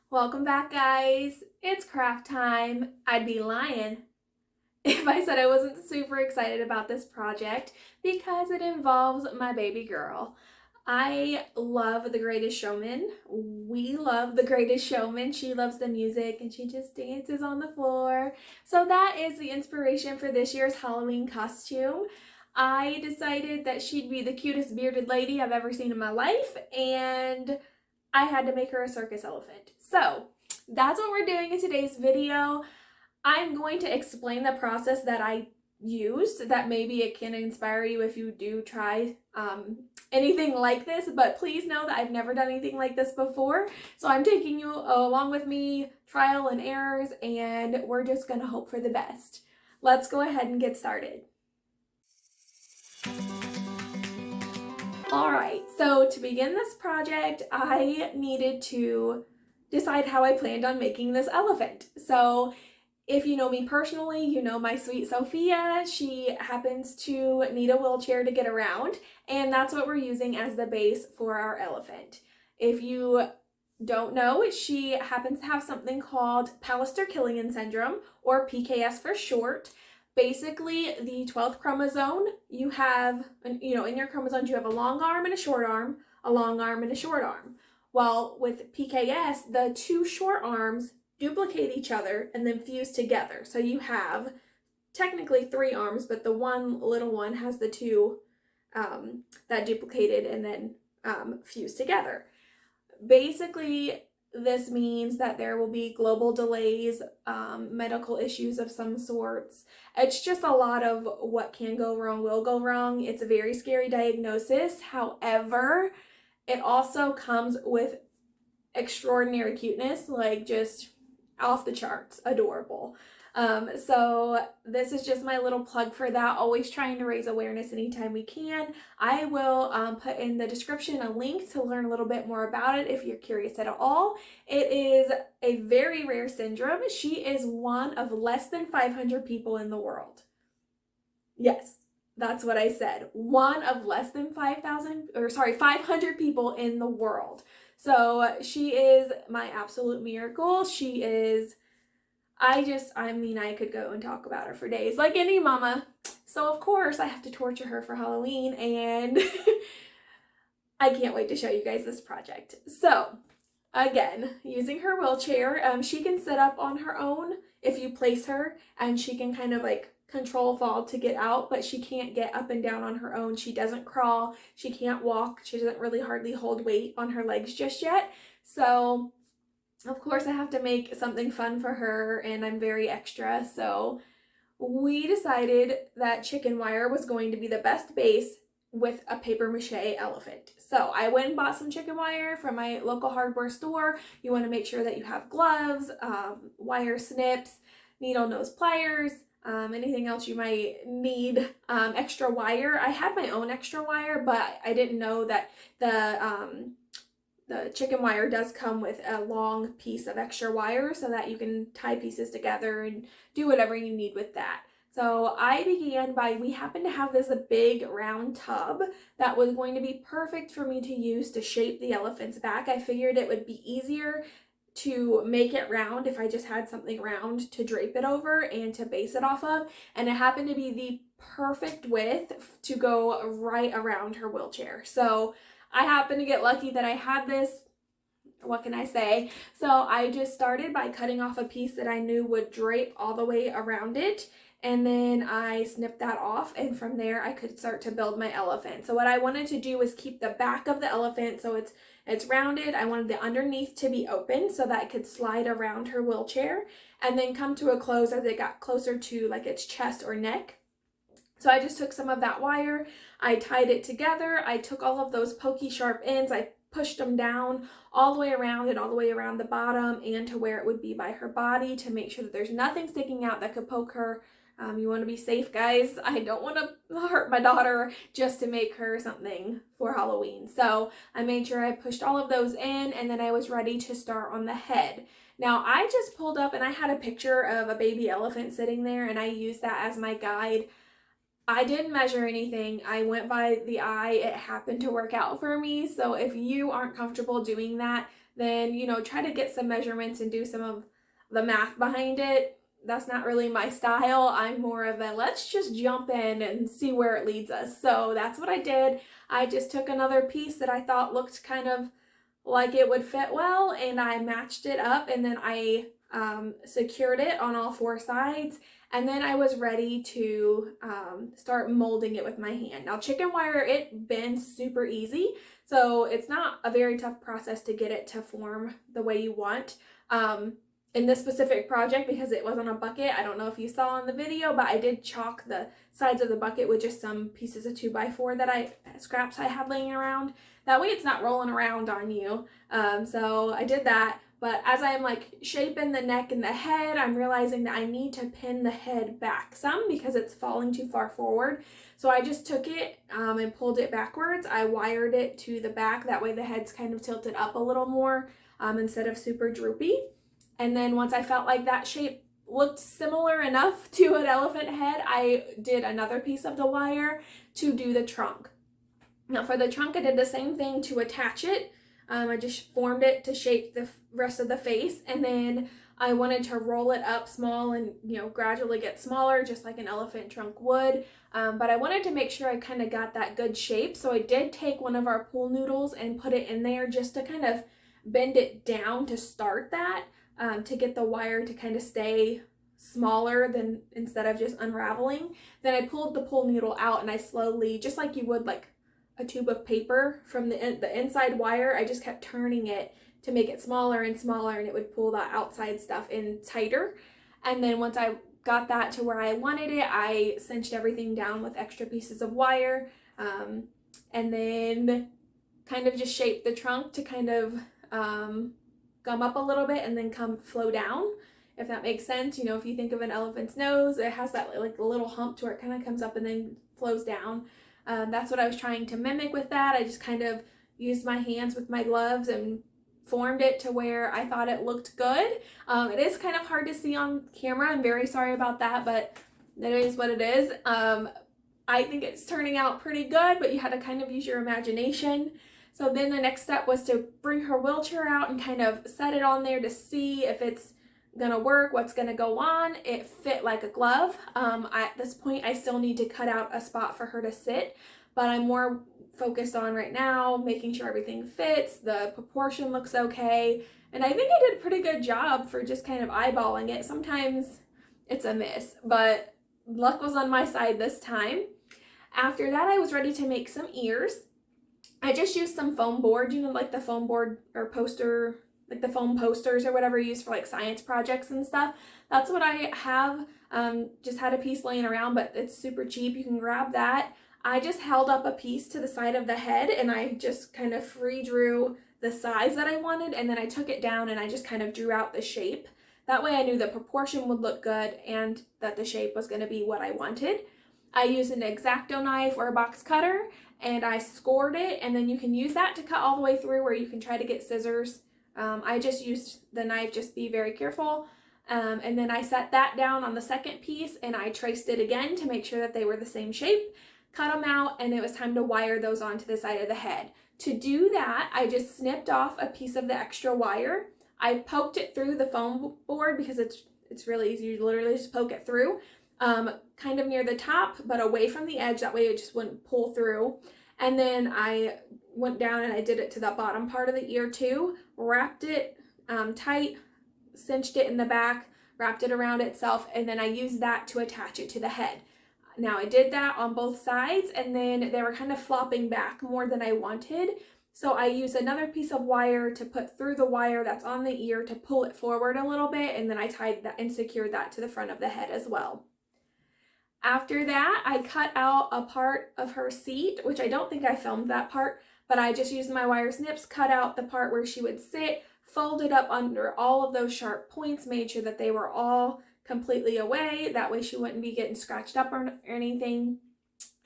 Welcome back, guys. It's craft time. I'd be lying if I said I wasn't super excited about this project because it involves my baby girl. I love The Greatest Showman. We love The Greatest Showman. She loves the music and she just dances on the floor. So that is the inspiration for this year's Halloween costume. I decided that she'd be the cutest bearded lady I've ever seen in my life, and I had to make her a circus elephant. So that's what we're doing in today's video. I'm going to explain the process that I used, that maybe it can inspire you if you do try anything like this, but please know that I've never done anything like this before. So I'm taking you along with me, trial and errors, and we're just gonna hope for the best. Let's go ahead and get started. Alright, so to begin this project, I needed to decide how I planned on making this elephant. So if you know me personally, you know my sweet Sophia. She happens to need a wheelchair to get around, and that's what we're using as the base for our elephant. If you don't know, she happens to have something called Pallister-Killian syndrome, or PKS for short. Basically, the 12th chromosome, you have, in your chromosomes, you have a long arm and a short arm, a long arm and a short arm. Well, with PKS, the two short arms duplicate each other and then fuse together. So you have technically 3 arms, but the one little one has the two that duplicated and then fused together. Basically, this means that there will be global delays, medical issues of some sorts. It's just a lot of what can go wrong will go wrong. It's a very scary diagnosis. However, it also comes with extraordinary cuteness, like just off the charts, adorable. So this is just my little plug for that. Always trying to raise awareness anytime we can. I will put in the description a link to learn a little bit more about it if you're curious at all. It is a very rare syndrome. She is one of less than 500 people in the world. Yes, that's what I said. One of less than 500 people in the world. So she is my absolute miracle. She is, I could go and talk about her for days, like any mama. So of course I have to torture her for Halloween, and I can't wait to show you guys this project. So again, using her wheelchair, she can sit up on her own if you place her, and she can kind of like control fall to get out, but she can't get up and down on her own. She doesn't crawl, she can't walk, she doesn't really hardly hold weight on her legs just yet. So of course I have to make something fun for her, and I'm very extra. So we decided that chicken wire was going to be the best base with a paper mache elephant. So I went and bought some chicken wire from my local hardware store. You want to make sure that you have gloves, wire snips, needle nose pliers, anything else you might need, extra wire. I had my own extra wire, but I didn't know that the chicken wire does come with a long piece of extra wire so that you can tie pieces together and do whatever you need with that. So I began we happened to have this big round tub that was going to be perfect for me to use to shape the elephant's back. I figured it would be easier to make it round if I just had something round to drape it over and to base it off of, and it happened to be the perfect width to go right around her wheelchair. So I happened to get lucky that I had this. What can I say? So I just started by cutting off a piece that I knew would drape all the way around it, and then I snipped that off, and from there I could start to build my elephant. So what I wanted to do was keep the back of the elephant so it's rounded. I wanted the underneath to be open so that it could slide around her wheelchair and then come to a close as it got closer to like its chest or neck. So I just took some of that wire, I tied it together, I took all of those pokey sharp ends, I pushed them down all the way around and all the way around the bottom and to where it would be by her body to make sure that there's nothing sticking out that could poke her. You want to be safe, guys. I don't want to hurt my daughter just to make her something for Halloween. So I made sure I pushed all of those in, and then I was ready to start on the head. Now I just pulled up and I had a picture of a baby elephant sitting there, and I used that as my guide. I didn't measure anything. I went by the eye. It happened to work out for me. So if you aren't comfortable doing that, then, you know, try to get some measurements and do some of the math behind it. That's not really my style. I'm more of a let's just jump in and see where it leads us. So that's what I did. I just took another piece that I thought looked kind of like it would fit well, and I matched it up, and then I secured it on all 4 sides, and then I was ready to start molding it with my hand. Now chicken wire, it bends super easy, so it's not a very tough process to get it to form the way you want. In this specific project, because it was on a bucket, I don't know if you saw in the video, but I did chalk the sides of the bucket with just some pieces of 2x4 that scraps I had laying around. That way it's not rolling around on you. So I did that, but as I'm like shaping the neck and the head, I'm realizing that I need to pin the head back some because it's falling too far forward. So I just took it and pulled it backwards. I wired it to the back, that way the head's kind of tilted up a little more instead of super droopy. And then once I felt like that shape looked similar enough to an elephant head, I did another piece of the wire to do the trunk. Now for the trunk, I did the same thing to attach it. I just formed it to shape the rest of the face, and then I wanted to roll it up small and, you know, gradually get smaller, just like an elephant trunk would. But I wanted to make sure I kind of got that good shape, so I did take one of our pool noodles and put it in there just to kind of bend it down to start that. To get the wire to kind of stay smaller than instead of just unraveling. Then I pulled the pool noodle out and I slowly, just like you would like a tube of paper from the inside wire, I just kept turning it to make it smaller and smaller, and it would pull that outside stuff in tighter. And then once I got that to where I wanted it, I cinched everything down with extra pieces of wire, and then kind of just shaped the trunk to kind of gum up a little bit and then flow down, if that makes sense. You know, if you think of an elephant's nose, it has that like a little hump to where it kind of comes up and then flows down. That's what I was trying to mimic with that. I just kind of used my hands with my gloves and formed it to where I thought it looked good. It is kind of hard to see on camera. I'm very sorry about that, but it is what it is. I think it's turning out pretty good, but you had to kind of use your imagination. So then the next step was to bring her wheelchair out and kind of set it on there to see if it's gonna work, what's gonna go on. It fit like a glove. At this point, I still need to cut out a spot for her to sit, but I'm more focused on right now making sure everything fits, the proportion looks okay, and I think I did a pretty good job for just kind of eyeballing it. Sometimes it's a miss, but luck was on my side this time. After that, I was ready to make some ears. I just used some foam board, you know, like the foam board or poster, like the foam posters or whatever you use for like science projects and stuff. That's what I have. Just had a piece laying around, but it's super cheap. You can grab that. I just held up a piece to the side of the head and I just kind of free drew the size that I wanted, and then I took it down and I just kind of drew out the shape. That way I knew the proportion would look good and that the shape was going to be what I wanted. I used an X-Acto knife or a box cutter and I scored it, and then you can use that to cut all the way through, where you can try to get scissors. I just used the knife, just be very careful. And then I set that down on the second piece and I traced it again to make sure that they were the same shape, cut them out, and it was time to wire those onto the side of the head. To do that, I just snipped off a piece of the extra wire. I poked it through the foam board because it's really easy. You literally just poke it through. Kind of near the top, but away from the edge. That way it just wouldn't pull through. And then I went down and I did it to the bottom part of the ear too. Wrapped it tight, cinched it in the back, wrapped it around itself, and then I used that to attach it to the head. Now I did that on both sides, and then they were kind of flopping back more than I wanted. So I used another piece of wire to put through the wire that's on the ear to pull it forward a little bit, and then I tied that and secured that to the front of the head as well. After that, I cut out a part of her seat, which I don't think I filmed that part, but I just used my wire snips, cut out the part where she would sit, folded up under all of those sharp points, made sure that they were all completely away. That way she wouldn't be getting scratched up or anything.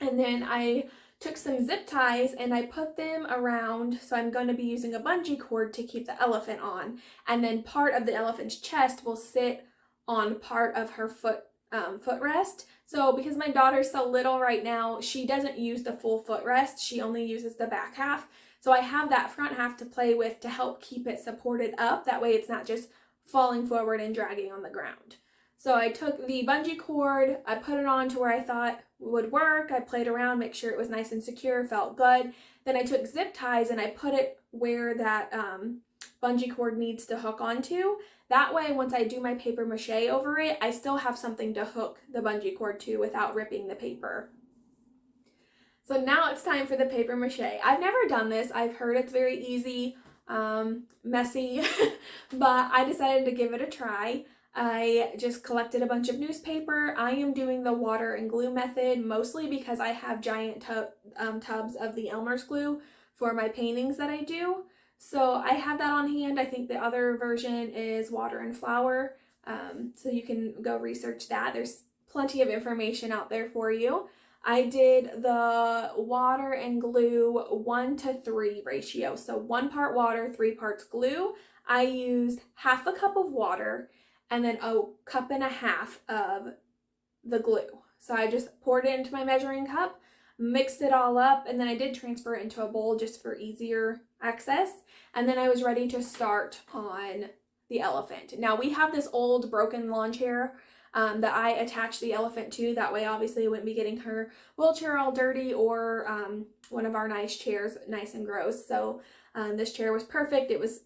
And then I took some zip ties and I put them around, so I'm going to be using a bungee cord to keep the elephant on. And then part of the elephant's chest will sit on part of her footrest. So because my daughter's so little right now, she doesn't use the full footrest. She only uses the back half. So I have that front half to play with to help keep it supported up. That way it's not just falling forward and dragging on the ground. So I took the bungee cord, I put it on to where I thought would work. I played around, make sure it was nice and secure, felt good. Then I took zip ties and I put it where that bungee cord needs to hook onto. That way, once I do my paper mache over it, I still have something to hook the bungee cord to without ripping the paper. So now it's time for the paper mache. I've never done this. I've heard it's very easy, messy, but I decided to give it a try. I just collected a bunch of newspaper. I am doing the water and glue method mostly because I have giant tubs of the Elmer's glue for my paintings that I do. So I have that on hand. I think the other version is water and flour. So you can go research that. There's plenty of information out there for you. I did the water and glue 1:3 ratio. So 1 part water, 3 parts glue. I used half a cup of water and then a cup and a half of the glue. So I just poured it into my measuring cup, mixed it all up, and then I did transfer it into a bowl just for easier access. And then I was ready to start on the elephant. Now we have this old broken lawn chair that I attached the elephant to. That way obviously I wouldn't be getting her wheelchair all dirty or one of our nice chairs nice and gross. So this chair was perfect. It was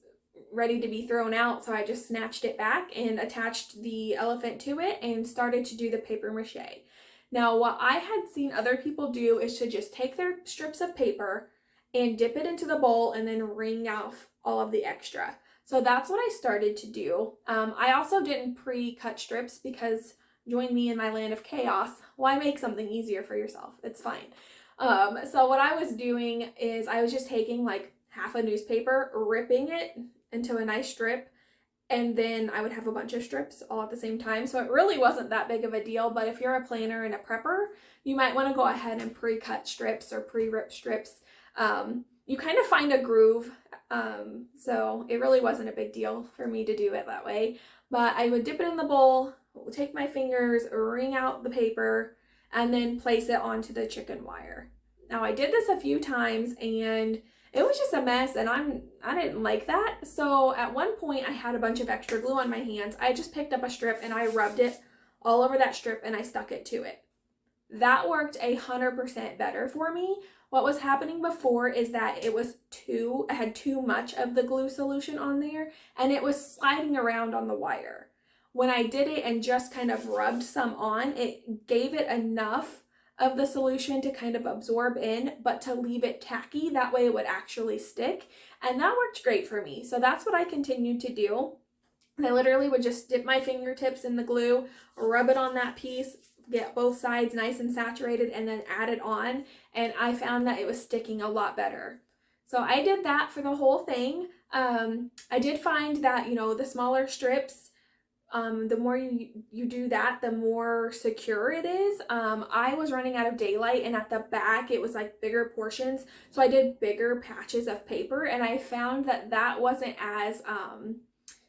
ready to be thrown out, so I just snatched it back and attached the elephant to it and started to do the paper mache. Now what I had seen other people do is to just take their strips of paper and dip it into the bowl and then wring off all of the extra. So that's what I started to do. I also didn't pre-cut strips because join me in my land of chaos. Why make something easier for yourself? It's fine. So what I was doing is I was just taking like half a newspaper, ripping it into a nice strip, and then I would have a bunch of strips all at the same time. So it really wasn't that big of a deal, but if you're a planner and a prepper, you might want to go ahead and pre-cut strips or pre-rip strips. You kind of find a groove, so it really wasn't a big deal for me to do it that way. But I would dip it in the bowl, take my fingers, wring out the paper, and then place it onto the chicken wire. Now I did this a few times and it was just a mess, and I didn't like that. So at one point I had a bunch of extra glue on my hands. I just picked up a strip and I rubbed it all over that strip and I stuck it to it. That worked 100% better for me. What was happening before is that I had too much of the glue solution on there and it was sliding around on the wire. When I did it and just kind of rubbed some on, it gave it enough of the solution to kind of absorb in, but to leave it tacky. That way it would actually stick. And that worked great for me. So that's what I continued to do. I literally would just dip my fingertips in the glue, rub it on that piece, get both sides nice and saturated, and then add it on. And I found that it was sticking a lot better. So I did that for the whole thing. I did find that, the smaller strips, the more you do that, the more secure it is. I was running out of daylight, and at the back it was like bigger portions, so I did bigger patches of paper, and I found that wasn't as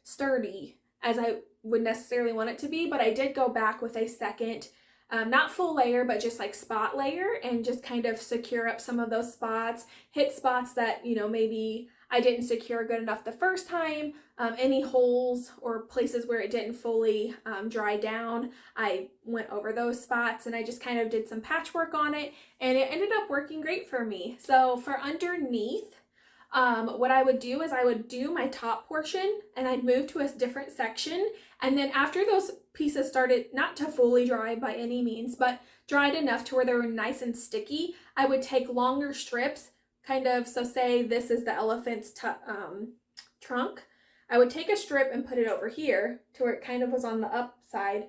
sturdy as I would necessarily want it to be. But I did go back with a second, not full layer, but just like spot layer, and just kind of secure up some of those spots, hit spots that maybe I didn't secure good enough the first time. Any holes or places where it didn't fully dry down, I went over those spots and I just kind of did some patchwork on it, and it ended up working great for me. So for underneath, what I would do is I would do my top portion and I'd move to a different section, and then after those pieces started not to fully dry by any means, but dried enough to where they were nice and sticky, I would take longer strips, so say this is the elephant's trunk. I would take a strip and put it over here to where it kind of was on the upside,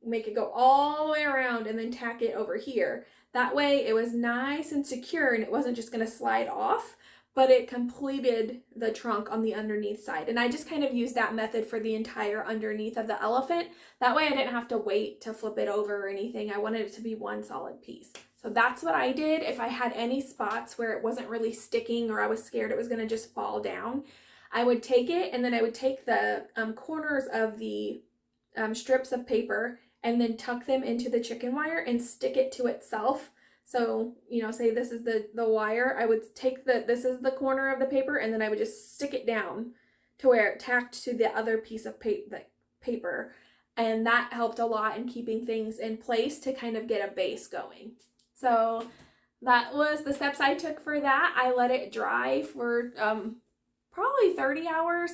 make it go all the way around, and then tack it over here. That way it was nice and secure, and it wasn't just going to slide off, but it completed the trunk on the underneath side. And I just kind of used that method for the entire underneath of the elephant. That way I didn't have to wait to flip it over or anything. I wanted it to be one solid piece. So that's what I did. If I had any spots where it wasn't really sticking or I was scared it was going to just fall down, I would take it, and then I would take the corners of the strips of paper and then tuck them into the chicken wire and stick it to itself So, you know, say this is the wire, I would take this is the corner of the paper, and then I would just stick it down to where it tacked to the other piece of paper. And that helped a lot in keeping things in place to kind of get a base going. So that was the steps I took for that. I let it dry for probably 30 hours.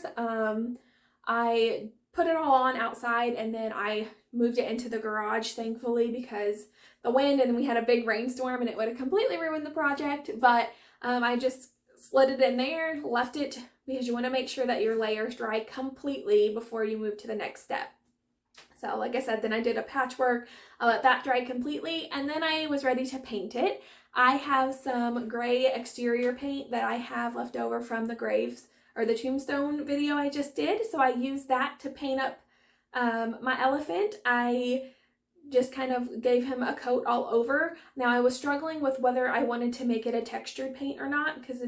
I put it all on outside, and then I moved it into the garage, thankfully, because the wind, and we had a big rainstorm and it would have completely ruined the project. But I just slid it in there, left it, because you want to make sure that your layers dry completely before you move to the next step. So like I said, then I did a patchwork. I let that dry completely, and then I was ready to paint it. I have some gray exterior paint that I have left over from the graves or the tombstone video I just did. So I used that to paint up my elephant. I just kind of gave him a coat all over. Now I was struggling with whether I wanted to make it a textured paint or not, because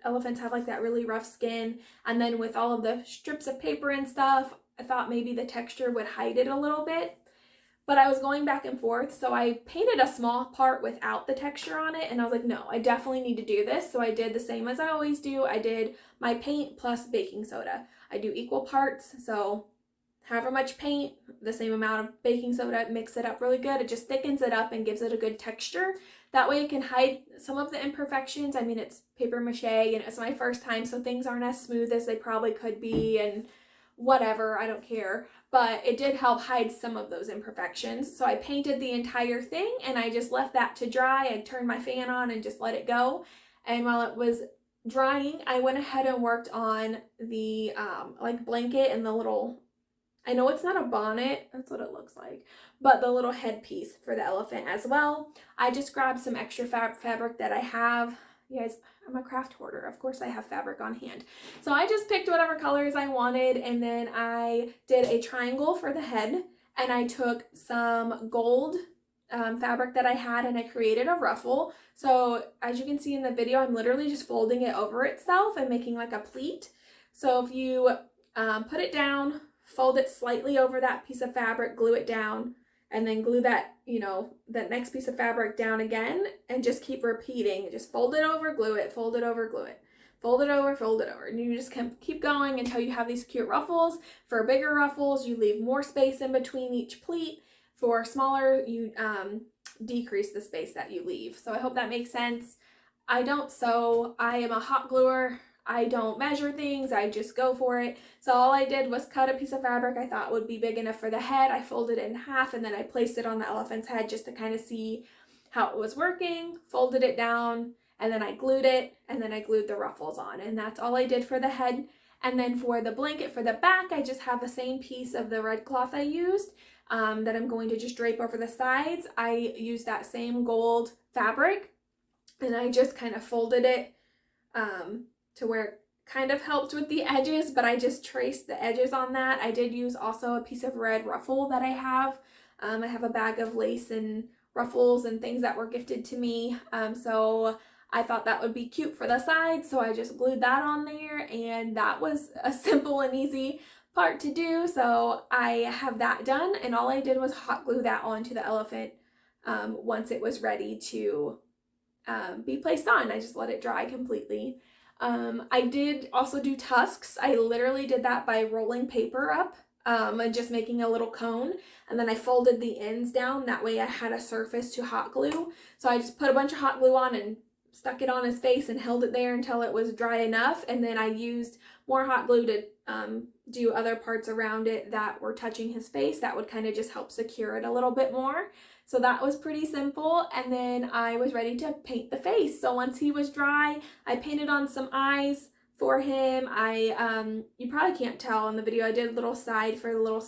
elephants have like that really rough skin, and then with all of the strips of paper and stuff, I thought maybe the texture would hide it a little bit. But I was going back and forth, so I painted a small part without the texture on it, and I was like, no, I definitely need to do this. So I did the same as I always do. I did my paint plus baking soda. I do equal parts, so however much paint, the same amount of baking soda, mix it up really good. It just thickens it up and gives it a good texture. That way it can hide some of the imperfections. I mean, it's paper mache, and it's my first time, so things aren't as smooth as they probably could be, and whatever, I don't care. But it did help hide some of those imperfections. So I painted the entire thing, and I just left that to dry. I turned my fan on and just let it go. And while it was drying, I went ahead and worked on the like blanket and the little, I know it's not a bonnet, that's what it looks like, but the little headpiece for the elephant as well. I just grabbed some extra fabric that I have. You guys, I'm a craft hoarder. Of course I have fabric on hand. So I just picked whatever colors I wanted, and then I did a triangle for the head, and I took some gold fabric that I had, and I created a ruffle. So as you can see in the video, I'm literally just folding it over itself and making like a pleat. So if you put it down, fold it slightly over that piece of fabric, glue it down, and then glue that, you know, that next piece of fabric down again, and just keep repeating. Just fold it over, glue it, fold it over, glue it, fold it over, fold it over. And you just keep going until you have these cute ruffles. For bigger ruffles, you leave more space in between each pleat. For smaller, you decrease the space that you leave. So I hope that makes sense. I don't sew. I am a hot gluer. I don't measure things, I just go for it. So all I did was cut a piece of fabric I thought would be big enough for the head. I folded it in half, and then I placed it on the elephant's head just to kind of see how it was working, folded it down, and then I glued it, and then I glued the ruffles on. And that's all I did for the head. And then for the blanket for the back, I just have the same piece of the red cloth I used that I'm going to just drape over the sides. I used that same gold fabric, and I just kind of folded it to where it kind of helped with the edges, but I just traced the edges on that. I did use also a piece of red ruffle that I have. I have a bag of lace and ruffles and things that were gifted to me. So I thought that would be cute for the sides, so I just glued that on there, and that was a simple and easy part to do. So I have that done, and all I did was hot glue that onto the elephant once it was ready to be placed on. I just let it dry completely. I did also do tusks. I literally did that by rolling paper up and just making a little cone, and then I folded the ends down. That way I had a surface to hot glue. So I just put a bunch of hot glue on and stuck it on his face and held it there until it was dry enough, and then I used more hot glue to do other parts around it that were touching his face. That would kind of just help secure it a little bit more. So that was pretty simple, and then I was ready to paint the face. So once he was dry, I painted on some eyes for him. You probably can't tell in the video, I did a little side for the little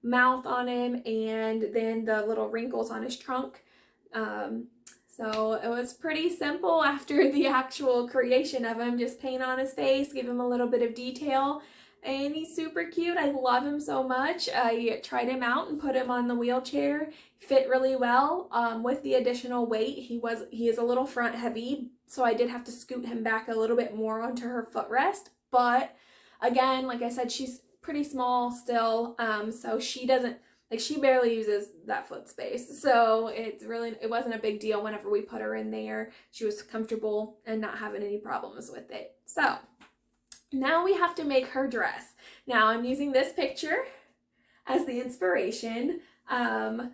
mouth on him, and then the little wrinkles on his trunk. So it was pretty simple after the actual creation of him. Just paint on his face, give him a little bit of detail, and he's super cute. I love him so much. I tried him out and put him on the wheelchair. Fit really well. With the additional weight, he is a little front heavy, so I did have to scoot him back a little bit more onto her footrest. But again, like I said, she's pretty small still, so she doesn't like she barely uses that foot space. So it wasn't a big deal whenever we put her in there. She was comfortable and not having any problems with it. So now we have to make her dress. Now I'm using this picture as the inspiration. I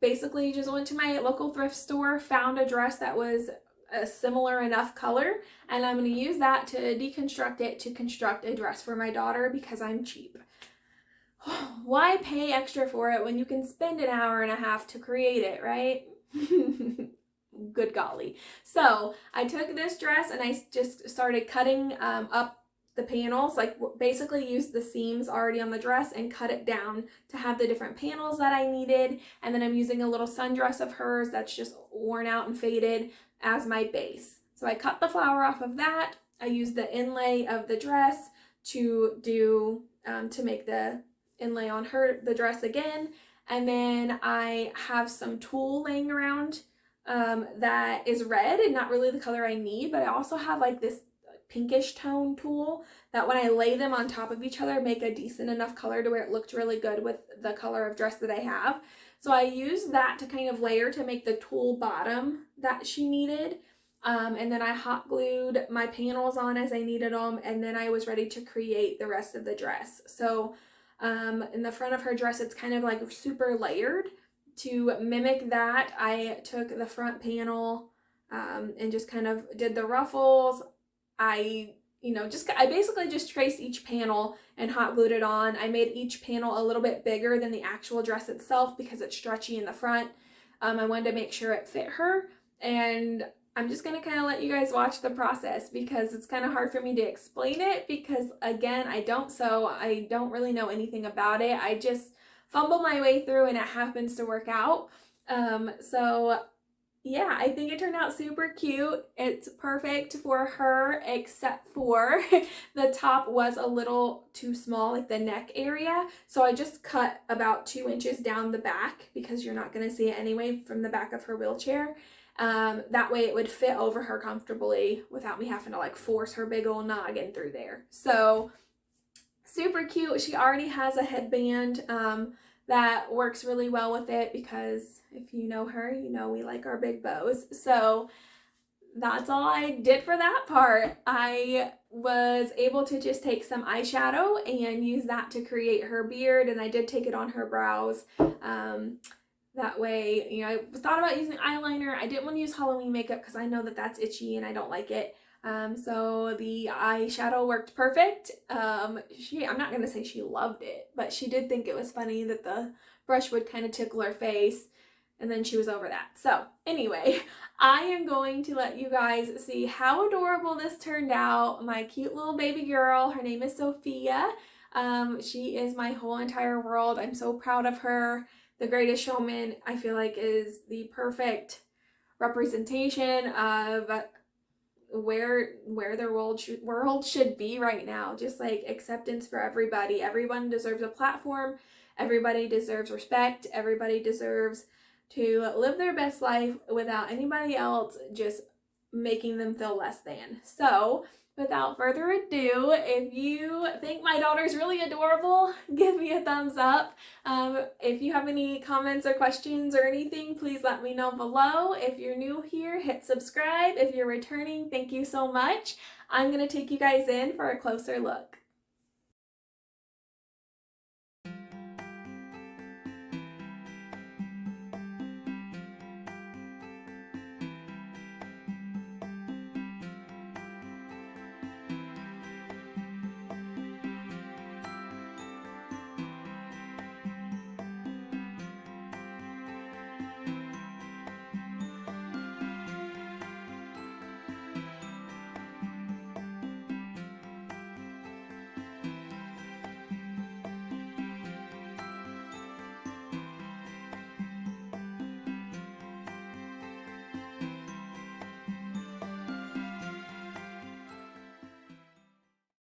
basically just went to my local thrift store, found a dress that was a similar enough color, and I'm going to use that to deconstruct it to construct a dress for my daughter because I'm cheap. Why pay extra for it when you can spend an hour and a half to create it, right? Good golly. So I took this dress and I just started cutting up the panels, like basically used the seams already on the dress and cut it down to have the different panels that I needed. And then I'm using a little sundress of hers that's just worn out and faded as my base. So I cut the flower off of that. I used the inlay of the dress to make the inlay on the dress again. And then I have some tulle laying around that is red and not really the color I need, but I also have like this pinkish tone tulle that when I lay them on top of each other make a decent enough color to where it looked really good with the color of dress that I have. So I used that to kind of layer to make the tulle bottom that she needed. And then I hot glued my panels on as I needed them, and then I was ready to create the rest of the dress. So in the front of her dress, it's kind of like super layered. To mimic that, I took the front panel and just kind of did the ruffles. I basically just traced each panel and hot glued it on. I made each panel a little bit bigger than the actual dress itself because it's stretchy in the front. I wanted to make sure it fit her, and I'm just going to kind of let you guys watch the process because it's kind of hard for me to explain it because, again, I don't really know anything about it. I just fumble my way through and it happens to work out. So yeah, I think it turned out super cute. It's perfect for her, except for the top was a little too small, like the neck area. So I just cut about 2 inches down the back because you're not going to see it anyway from the back of her wheelchair. That way it would fit over her comfortably without me having to like force her big old noggin through there. So super cute. She already has a headband that works really well with it because if you know her, you know we like our big bows. So that's all I did for that part. I was able to just take some eyeshadow and use that to create her beard, and I did take it on her brows. That way, I thought about using eyeliner. I didn't want to use Halloween makeup because I know that that's itchy and I don't like it. So the eyeshadow worked perfect. I'm not going to say she loved it, but she did think it was funny that the brush would kind of tickle her face, and then she was over that. So anyway, I am going to let you guys see how adorable this turned out. My cute little baby girl, her name is Sophia. She is my whole entire world. I'm so proud of her. The Greatest Showman, I feel like, is the perfect representation of where the world should be right now. Just like acceptance for everybody. Everyone deserves a platform. Everybody deserves respect. Everybody deserves to live their best life without anybody else just making them feel less than. So without further ado, if you think my daughter's really adorable, give me a thumbs up. If you have any comments or questions or anything, please let me know below. If you're new here, hit subscribe. If you're returning, thank you so much. I'm going to take you guys in for a closer look.